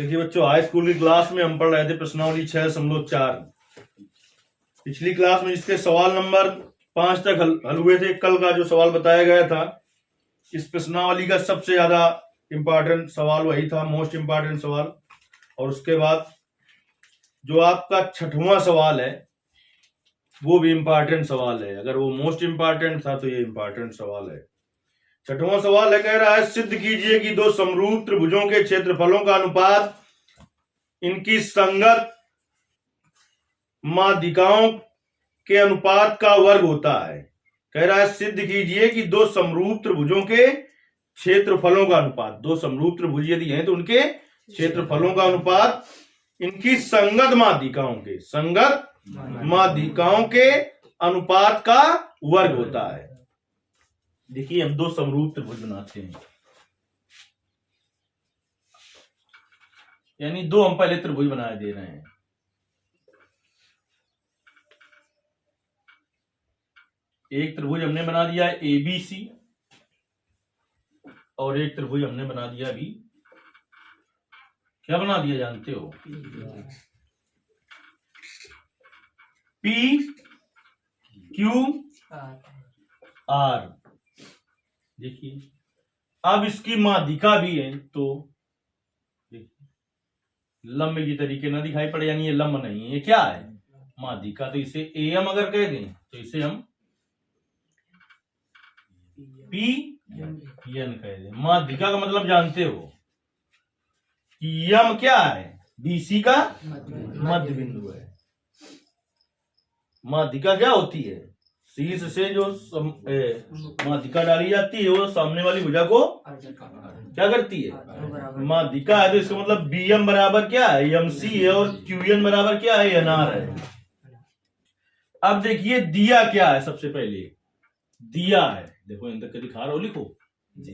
देखिए बच्चों, high school की क्लास में हम पढ़ रहे थे प्रश्नावली 6.4। पिछली क्लास में इसके सवाल नंबर 5 तक हल हुए थे। कल का जो सवाल बताया गया था, इस प्रश्नावली का सबसे ज्यादा इंपॉर्टेंट सवाल वही था, मोस्ट इंपॉर्टेंट सवाल। और उसके बाद जो आपका 6वां सवाल है वो भी इंपॉर्टेंट सवाल है। अगर वो मोस्ट इंपॉर्टेंट था तो ये इंपॉर्टेंट सवाल है। 6वां सवाल है, कह रहा है सिद्ध कीजिए कि दो समरूप त्रिभुजों के क्षेत्रफलों का अनुपात इनकी संगत माध्यिकाओं के अनुपात का वर्ग होता है। कह रहा है सिद्ध कीजिए कि दो समरूप त्रिभुजों के क्षेत्रफलों का अनुपात, दो समरूप त्रिभुज यदि हैं तो उनके क्षेत्रफलों का अनुपात इनकी संगत माध्यिकाओं के अनुपात का वर्ग होता है। देखिए हम दो समरूप त्रिभुज बनाते हैं, यानी दो हम पहले त्रिभुज बनाए दे रहे हैं। एक त्रिभुज हमने बना दिया है ABC और एक त्रिभुज हमने बना दिया अभी, क्या बना दिया जानते हो? PQR। देखिए अब इसकी माध्यिका भी है तो लंब की तरीके ना दिखाई पड़े, यानी ये लंब नहीं है, ये क्या है? माध्यिका। तो इसे AM अगर कह दें तो इसे हम PN कह दें। माध्यिका का मतलब जानते हो कि यम क्या है? BC का मध्य बिंदु है। माध्यिका क्या होती है? शीर्ष से जो माध्यिका डाली जाती है वो सामने वाली भुजा को क्या करती है? माध्यिका है। तो इसका मतलब BM बराबर क्या है? MC है और QN बराबर क्या है? NR है। अब देखिए दिया क्या है, सबसे पहले दिया है, देखो इन तक दिखा रहा हो, लिखो जी,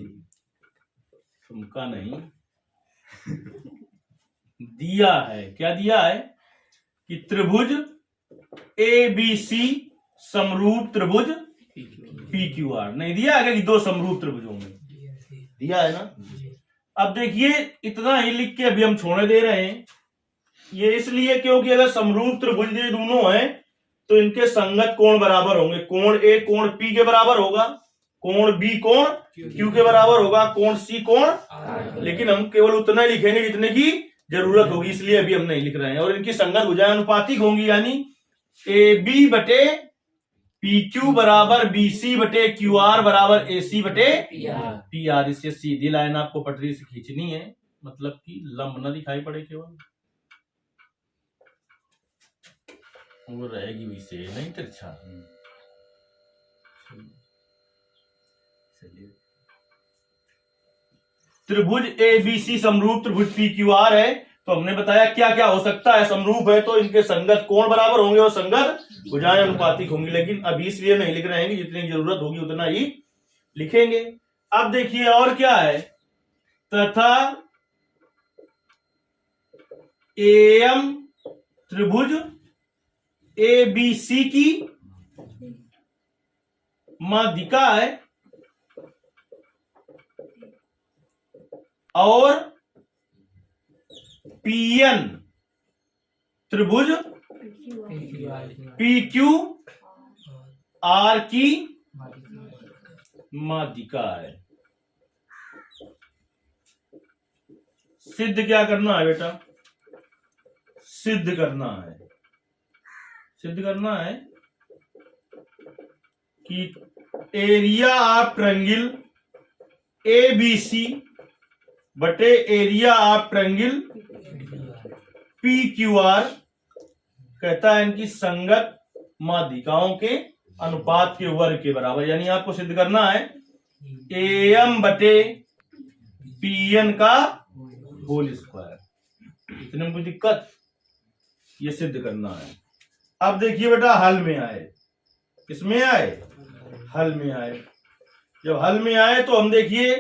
तुमका नहीं दिया है। क्या दिया है? कि त्रिभुज ABC समरूप त्रिभुज PQR। नहीं दिया है कि दो समरूप त्रिभुजों में? दिया है ना। अब देखिए इतना ही लिख के अभी हम छोड़ने दे रहे हैं। ये इसलिए क्योंकि अगर समरूप त्रिभुज ये दोनों हैं तो इनके संगत कोण बराबर होंगे। कोण A कोण P के बराबर होगा, कोण B कोण Q के बराबर होगा, कोण C कोण। लेकिन हम केवल उतना ही लिखेंगे जितने की जरूरत होगी, इसलिए अभी हम नहीं लिख रहे हैं। और इनकी संगत भुजाएं अनुपातिक होंगी, यानी AB बटे PQ बराबर BC बटे QR बराबर AC बटे PR। इससे सीधी लाइन आपको पटरी से खींचनी है, मतलब कि लंब न दिखाई पड़े, केवल वो रहेगी वैसे, नहीं तिरछा। त्रिभुज ABC समरूप त्रिभुज PQR है। तो हमने बताया क्या क्या हो सकता है। समरूप है तो इनके संगत कोण बराबर होंगे और संगत भुजाएं अनुपातिक होंगी। लेकिन अभी इसलिए नहीं लिख रहे हैं कि जितनी जरूरत होगी उतना ही लिखेंगे। अब देखिए और क्या है, तथा AM त्रिभुज ABC की माध्यिका है और PN त्रिभुज PQR की माध्यिका है। सिद्ध क्या करना है बेटा? सिद्ध करना है कि एरिया ऑफ ट्रायंगल ABC बटे एरिया ऑफ ट्रायंगल PQR कहता है इनकी संगत माध्यिकाओं के अनुपात के वर्ग के बराबर। यानी आपको सिद्ध करना है AM बटे PN का होल स्क्वायर। इतने में कोई दिक्कत? ये सिद्ध करना है। अब देखिए बेटा हल में आए, किसमें आए? हल में आए। जब हल में आए तो हम देखिए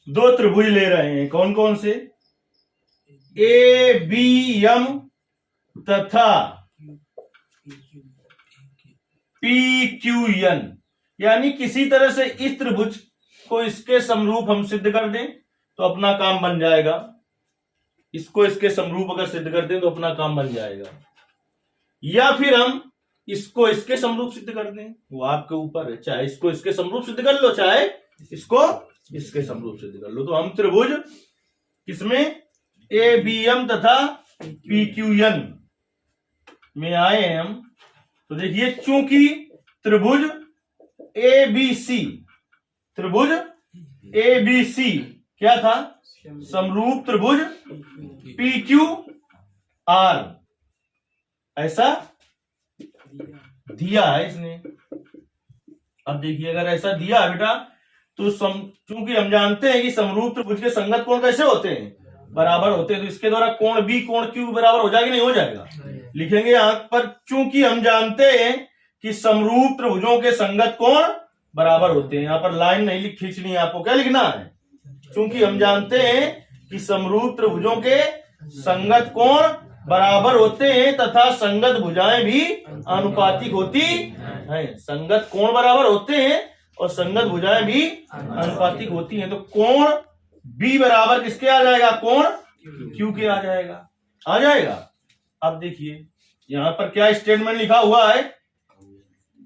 दो त्रिभुज ले रहे हैं। कौन कौन से? ABM तथा PQN। यानी किसी तरह से इस त्रिभुज को इसके समरूप हम सिद्ध कर दें तो अपना काम बन जाएगा। इसको इसके समरूप अगर सिद्ध कर दें तो अपना काम बन जाएगा, या फिर हम इसको इसके समरूप सिद्ध कर दें, वो आपके ऊपर है। चाहे इसको इसके समरूप सिद्ध कर लो, चाहे इसको इसके समरूप सिद्ध कर लो। तो हम त्रिभुज किसमें ABM तथा PQN में आए हैं हम। तो देखिए, चूंकि त्रिभुज ABC क्या था, समरूप त्रिभुज PQR ऐसा दिया है इसने। अब देखिए, अगर ऐसा दिया है बेटा तो चूंकि हम जानते हैं कि समरूप त्रिभुज के संगत कोण कैसे होते हैं, बराबर होते हैं, तो इसके द्वारा कोण B कोण Q बराबर हो जाएगा, नहीं हो जाएगा। लिखेंगे यहां पर, चूंकि हम जानते हैं कि समरूप त्रिभुजों के संगत कोण बराबर होते हैं। यहां पर लाइन नहीं खींचनी है आपको, क्या लिखना है, चूंकि हम जानते हैं कि समरूप त्रिभुजों के संगत कोण बराबर होते हैं तथा संगत भुजाएं भी अनुपातिक होती हैं। संगत कोण बराबर होते हैं और संगत भुजाएं भी अनुपातिक होती हैं। तो कोण B बराबर किसके आ जाएगा, कोण Q के आ जाएगा। अब देखिए यहां पर क्या स्टेटमेंट लिखा हुआ है,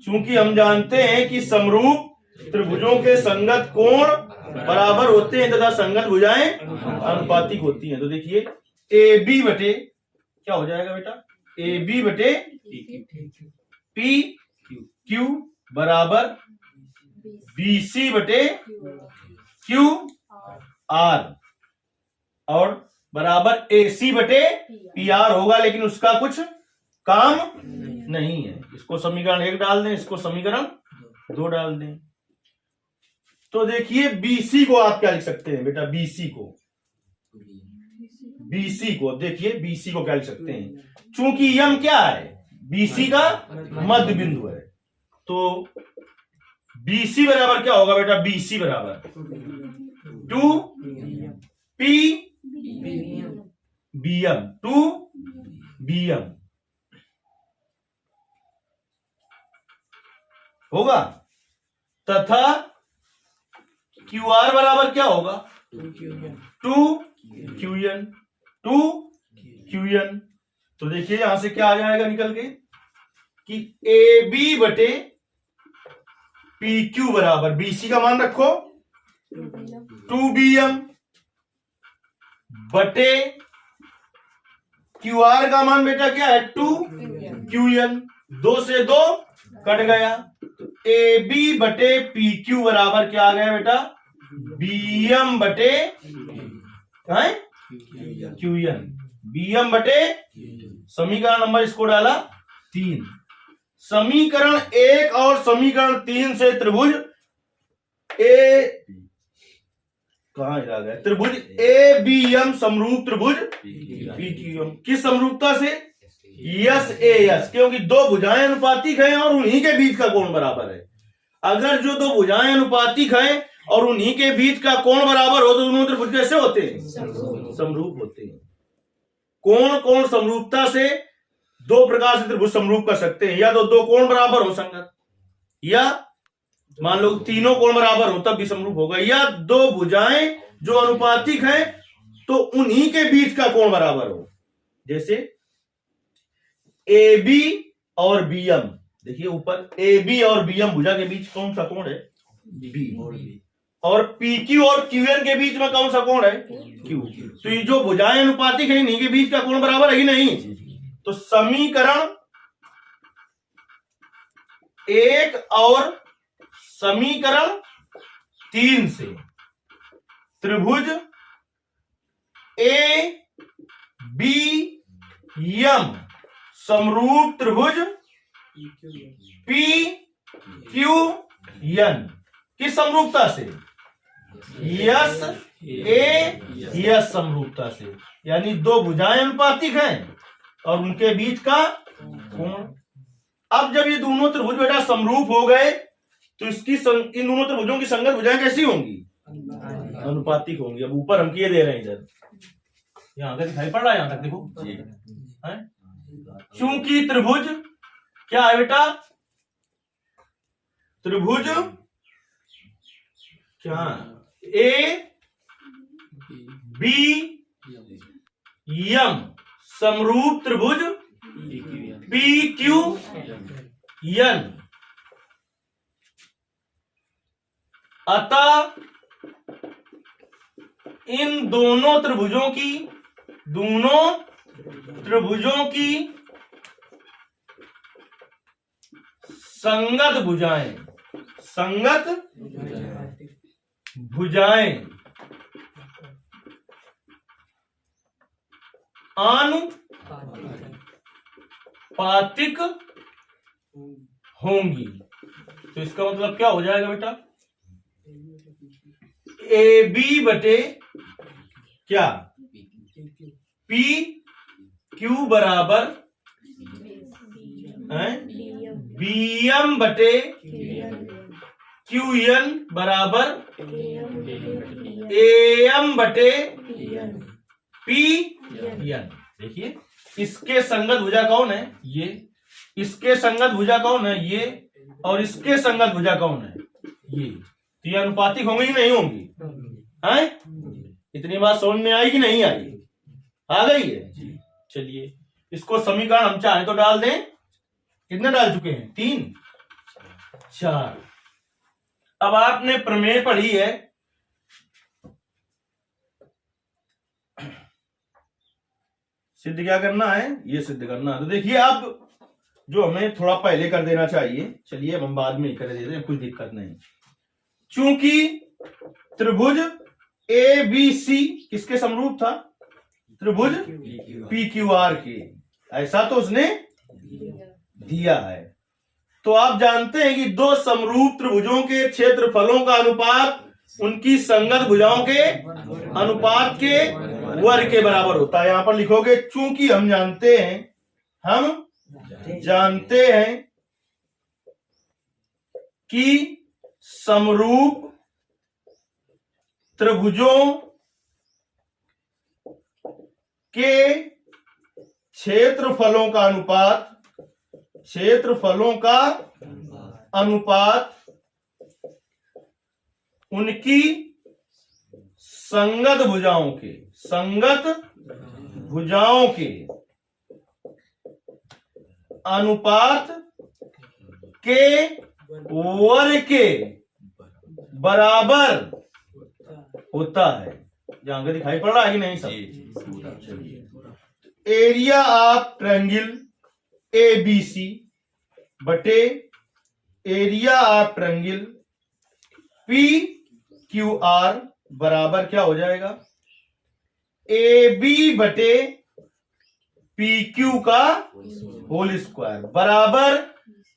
चूंकि हम जानते हैं कि समरूप त्रिभुजों के संगत कोण बराबर होते हैं तथा संगत भुजाएं अनुपातिक होती हैं। तो देखिए, AB बटे क्या हो जाएगा बेटा, AB बटे PQ बराबर BC बटे QR और बराबर AC बटे PR होगा, लेकिन उसका कुछ काम नहीं है। इसको समीकरण 1 डाल दें, इसको समीकरण 2 डाल दें। तो देखिए, BC को आप क्या लिख सकते हैं बेटा, BC को अब देखिए BC को क्या लिख सकते हैं, चूंकि M क्या है, BC का मध्य बिंदु है। तो BC बराबर क्या होगा बेटा, BC बराबर 2PBM होगा, तथा QR बराबर क्या होगा, 2QN। तो देखिए यहां से क्या आ जाएगा निकल के कि AB बटे PQ बराबर, BC का मान रखो 2BM बटे QR का मान बेटा क्या है, 2QN। 2 से 2 कट गया, तो AB बटे PQ बराबर क्या आ गया बेटा, BM बटे QN, BM बटे, समीकरण नंबर इसको डाला 3। समीकरण 1 और समीकरण 3 से त्रिभुज त्रिभुज ABM समरूप त्रिभुज PQM किस समरूपता से, SAS, क्योंकि दो भुजाएं अनुपातिक हैं और उन्हीं के बीच का कोण बराबर है। अगर जो दो भुजाएं अनुपातिक हैं और उन्हीं के बीच का कोण बराबर हो तो दोनों त्रिभुज कैसे होते हैं, समरूप होते हैं। कोण समरूपता से दो प्रकार से त्रिभुज समरूप कर सकते हैं, या तो दो कोण बराबर हो संगत, या मान लो तीनों कोण बराबर हो तब भी समरूप होगा, या दो भुजाएं जो अनुपातिक हैं तो उन्हीं के बीच का कोण बराबर हो। जैसे AB और BM, देखिए ऊपर AB और BM भुजा के बीच कौन सा कोण है, B, और PQ और QN के बीच में कौन सा कोण है, Q। तो ये जो भुजाएं अनुपातिक है इन्हीं के बीच का कोण बराबर है ही नहीं। तो समीकरण 1 और समीकरण 3 से त्रिभुज ABM समरूप त्रिभुज PQN किस समरूपता से, SAS समरूपता से, यानी दो भुजाएं अनुपातिक हैं और उनके बीच का कोण। अब जब ये दोनों त्रिभुज बेटा समरूप हो गए तो इन दोनों त्रिभुजों की संगत भुजाएं कैसी होंगी, अनुपातिक होंगी। अब ऊपर हम किए दे रहे हैं, इधर यहां तक दिखाई पड़ रहा है, यहां तक देखो, चूंकि त्रिभुज क्या है बेटा, त्रिभुज क्या, ABM यम समरूप त्रिभुज पी क्यू एन, अतः इन दोनों त्रिभुजों की संगत भुजाएं आनुपातिक होंगी। तो इसका मतलब क्या हो जाएगा बेटा, ए बी बटे क्या पी क्यू बराबर बी एम बटे क्यू एन बराबर ए एम बटे पी एन। देखिए इसके संगत भुजा कौन है, ये, इसके संगत भुजा कौन है, ये, और इसके संगत भुजा कौन है, ये। तो ये अनुपातिक होंगी कि नहीं होंगी, हैं? इतनी बात समझ में आई कि नहीं आई, आ गई है। चलिए इसको समीकरण हम चाहें तो डाल दें, कितने डाल चुके हैं, 3 4। अब आपने प्रमेय पढ़ी है, सिद्ध क्या करना है, ये सिद्ध करना है। तो देखिए अब जो हमें थोड़ा पहले कर देना चाहिए, चलिए हम बाद में ही कर देते हैं, कोई दिक्कत नहीं। चूंकि त्रिभुज ए बी सी किसके समरूप था, त्रिभुज पी क्यू आर के, ऐसा तो उसने दिया है। तो आप जानते हैं कि दो समरूप त्रिभुजों के क्षेत्रफलों का अनुपात उनकी संगत भुजाओं के अनुपात के वर्ग के बराबर होता है। यहां पर लिखोगे चूंकि हम जानते हैं कि समरूप त्रिभुजों के क्षेत्रफलों का अनुपात उनकी संगत भुजाओं के अनुपात के वर्ग के बराबर होता है। जहां का दिखाई पड़ रहा है कि नहीं सब। Area of triangle A B C बटे area of triangle P Q R बराबर क्या हो जाएगा, ए बी बटे पी क्यू का होल स्क्वायर बराबर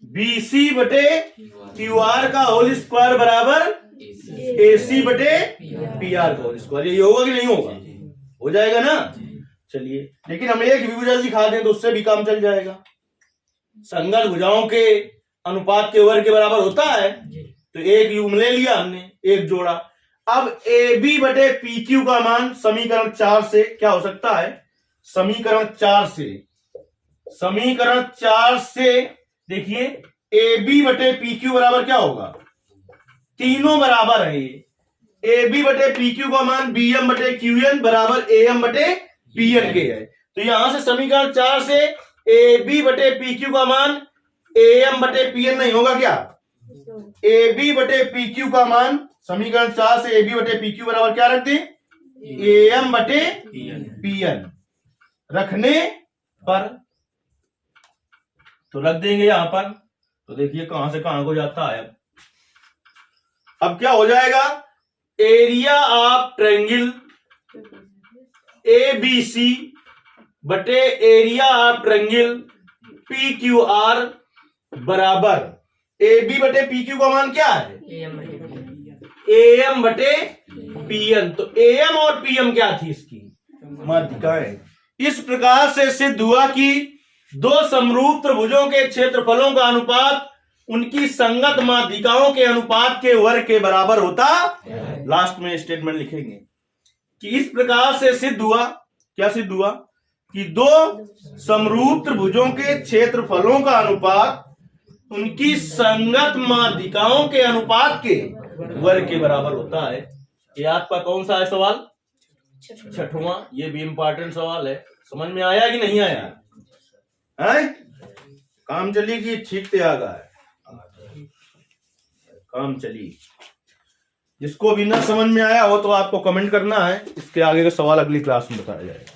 बी सी बटे क्यू आर का होल स्क्वायर बराबर ए सी बटे पी आर का होल स्क्वायर। ये होगा कि नहीं होगा, हो जाएगा ना। चलिए लेकिन हम एक भी भुजा दिखा दें तो उससे भी काम चल जाएगा। संगत भुजाओं के अनुपात के वर्ग के बराबर होता है, तो एक युग्म ले लिया हमने, एक जोड़ा। अब ए बी बटे पी क्यू का मान समीकरण 4 से क्या हो सकता है, समीकरण 4 से देखिए ए बी बटे पी क्यू बराबर क्या होगा, तीनों बराबर है ये। ए बी बटे पी क्यू का मान बी एम बटे क्यू एन बराबर ए एम बटे पी एन के है। तो यहां से समीकरण 4 से ए बी बटे पी क्यू का मान ए एम बटे पी एन नहीं होगा क्या, ए बी बटे पी क्यू का मान समीकरण 4 से ए बी बटे पी क्यू बराबर क्या रख दें, ए एम बटे पी एन रखने पर तो रख देंगे यहां पर। तो देखिए कहां से कहां को जाता है। अब क्या हो जाएगा, area of triangle A B C बटे area of triangle P Q R बराबर ए बी बटे पी क्यू का मान क्या है, ए एम बटे पी एन। तो ए एम और पी एम क्या थी, इसकी माध्यिकाएं। इस प्रकार से सिद्ध हुआ कि दो समरूप त्रिभुजों के क्षेत्रफलों का अनुपात उनकी संगत माध्यिकाओं के अनुपात के वर्ग के बराबर होता। लास्ट में स्टेटमेंट लिखेंगे कि इस प्रकार से सिद्ध हुआ, क्या सिद्ध हुआ कि दो समरूप त्रिभुजों के क्षेत्रफलों का अनुपात उनकी संगत माध्यिकाओं के अनुपात के वर्ग के बराबर होता है। ये आपका कौन सा है सवाल, छठवां, ये भी इम्पोर्टेंट सवाल है, समझ में आया कि नहीं आया है? काम चली कि ठीक से आ गया है? काम चली। जिसको भी ना समझ में आया हो तो आपको कमेंट करना है, इसके आगे का सवाल अगली क्लास में बताया जाएगा।